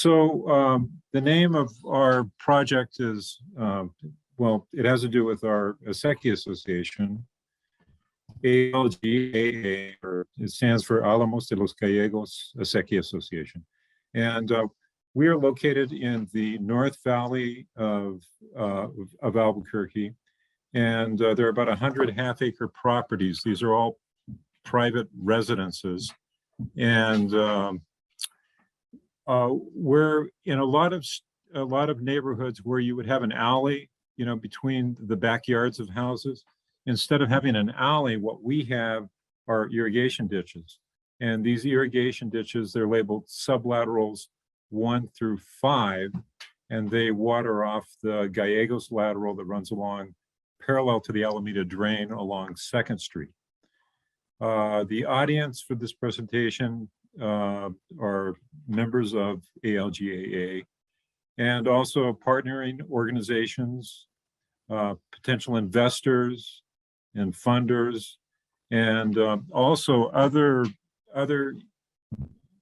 The name of our project is, well, it has to do with our Acequia Association, ALGAA, or it stands for Alamos de los Gallegos Acequia Association. And we are located in the North Valley of Albuquerque. And there are about 100 half-acre properties. These are all private residences. And we're in a lot of neighborhoods where you would have an alley, between the backyards of houses. Instead of having an alley, what we have are irrigation ditches. And these irrigation ditches, they're labeled sublaterals 1 through 5, and they water off the Gallegos lateral that runs along parallel to the Alameda Drain along 2nd Street. The audience for this presentation are members of ALGAA and also partnering organizations, potential investors and funders, and also other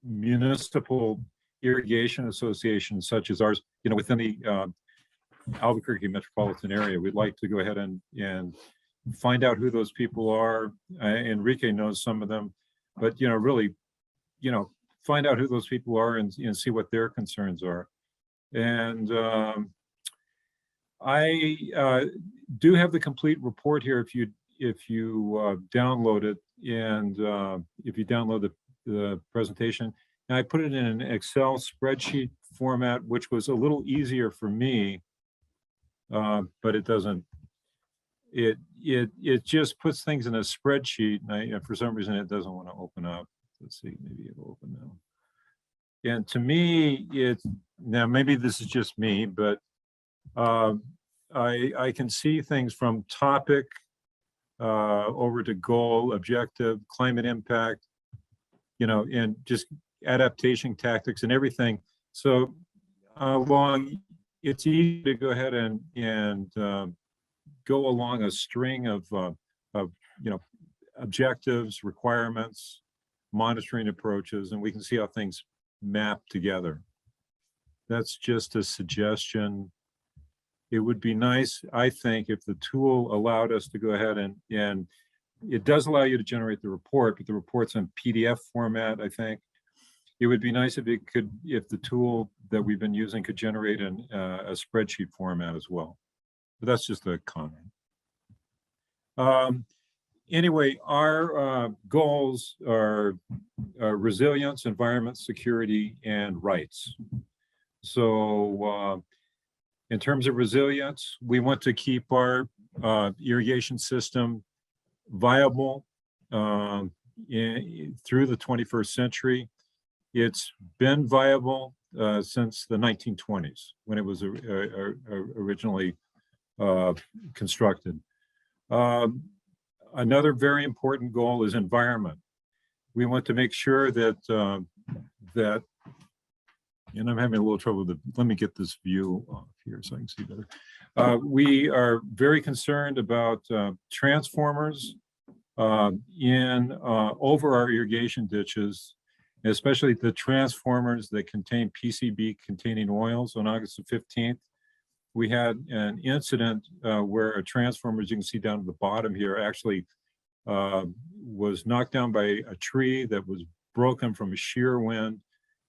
municipal irrigation associations such as ours, within the Albuquerque metropolitan area. We'd like to go ahead and find out who those people are. Enrique knows some of them, but really, find out who those people are and see what their concerns are. And I do have the complete report here if you download it, and if you download the presentation. And I put it in an Excel spreadsheet format, which was a little easier for me, but it doesn't. It just puts things in a spreadsheet, and for some reason it doesn't want to open up. Let's see, maybe it'll open now. And to me, now maybe this is just me, but I can see things from topic over to goal, objective, climate impact, and just adaptation tactics and everything. So it's easy to go ahead and go along a string of objectives, requirements, monitoring approaches, and we can see how things map together. That's just a suggestion. It would be nice, I think, if the tool allowed us to go ahead and it does allow you to generate the report, but the report's in PDF format, I think. It would be nice if the tool that we've been using could generate a spreadsheet format as well. But that's just a comment. Anyway, our goals are resilience, environment, security, and rights. So in terms of resilience, we want to keep our irrigation system viable through the 21st century. It's been viable since the 1920s when it was originally constructed. Another very important goal is environment. We want to make sure that, and I'm having a little trouble with let me get this view off here so I can see better. We are very concerned about transformers over our irrigation ditches, especially the transformers that contain PCB containing oils. On August the 15th, we had an incident where a transformer, as you can see down at the bottom here, actually was knocked down by a tree that was broken from a shear wind,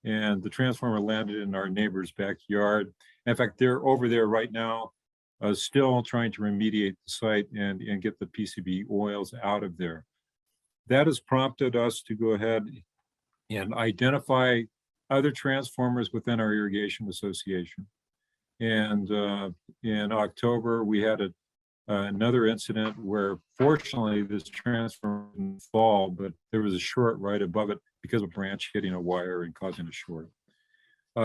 and the transformer landed in our neighbor's backyard. In fact, they're over there right now, still trying to remediate the site and get the PCB oils out of there. That has prompted us to go ahead and identify other transformers within our irrigation association. And in October, we had another incident where, fortunately, this transformer didn't fall, but there was a short right above it because of a branch hitting a wire and causing a short.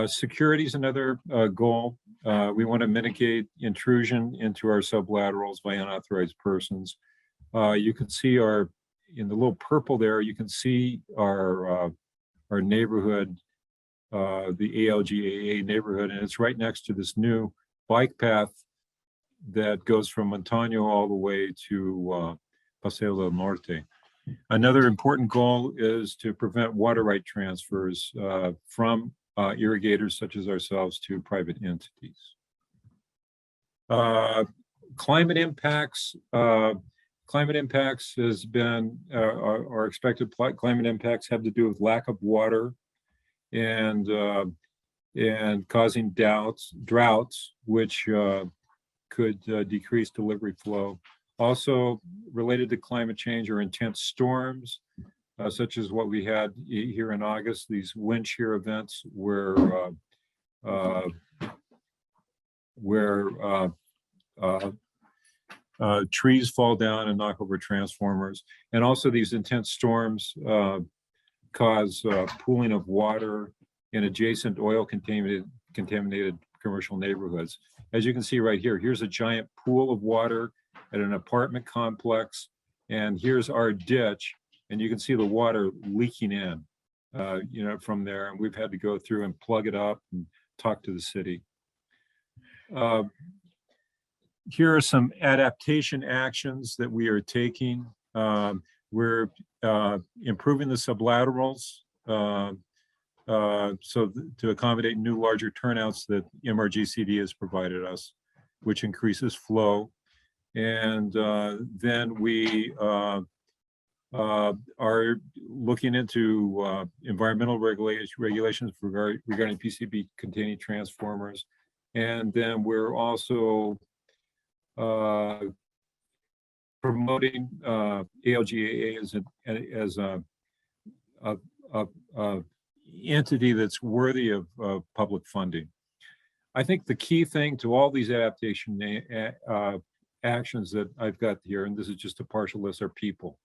Security is another goal. We want to mitigate intrusion into our sublaterals by unauthorized persons. You can see in the little purple there, you can see our neighborhood, the ALGAA neighborhood, and it's right next to this new bike path that goes from Montaño all the way to Paseo del Norte. Another important goal is to prevent water right transfers from irrigators such as ourselves to private entities. Climate impacts. Climate impacts has been, our expected climate impacts have to do with lack of water and causing droughts, which could decrease delivery flow. Also related to climate change are intense storms, such as what we had here in August, these wind shear events where trees fall down and knock over transformers. And also these intense storms cause pooling of water in adjacent oil contaminated commercial neighborhoods. As you can see right here, here's a giant pool of water at an apartment complex, and here's our ditch, and you can see the water leaking in, from there. And we've had to go through and plug it up and talk to the city. Here are some adaptation actions that we are taking. We're improving the sublaterals to accommodate new larger turnouts that MRGCD has provided us, which increases flow. And then we are looking into environmental regulations regarding PCB containing transformers. And then we're also promoting ALGAA as a entity that's worthy of public funding. I think the key thing to all these adaptation actions that I've got here, and this is just a partial list, are people.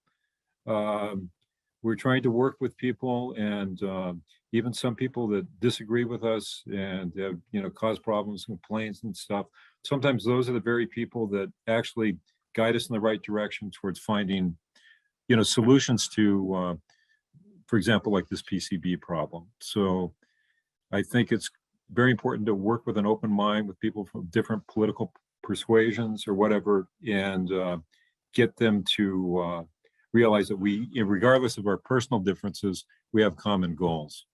We're trying to work with people, and even some people that disagree with us and have, cause problems, complaints and stuff. Sometimes those are the very people that actually guide us in the right direction towards finding, solutions to, for example, like this PCB problem. So I think it's very important to work with an open mind with people from different political persuasions or whatever, and get them to realize that we, regardless of our personal differences, we have common goals.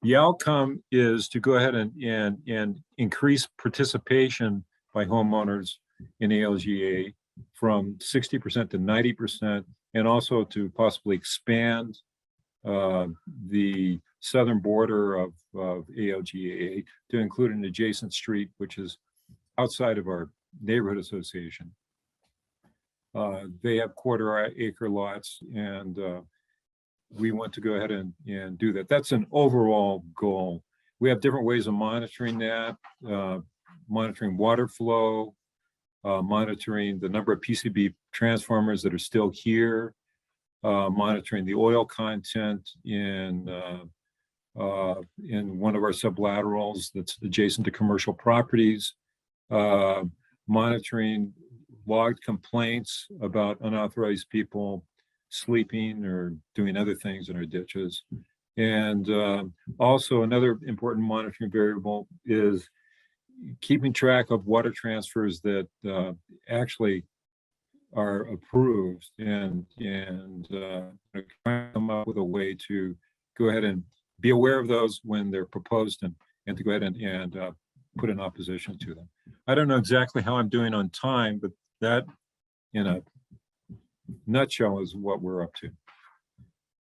The outcome is to go ahead and increase participation by homeowners in ALGA from 60% to 90%, and also to possibly expand the southern border of ALGA to include an adjacent street, which is outside of our neighborhood association. They have quarter-acre lots, and we want to go ahead and do that. That's an overall goal. We have different ways of monitoring that, monitoring water flow, monitoring the number of PCB transformers that are still here, monitoring the oil content in one of our sublaterals that's adjacent to commercial properties, monitoring logged complaints about unauthorized people sleeping or doing other things in our ditches. And also another important monitoring variable is keeping track of water transfers that actually are approved, and trying to come up with a way to go ahead and be aware of those when they're proposed, and to go ahead and put in opposition to them. I don't know exactly how I'm doing on time, but that in a nutshell is what we're up to.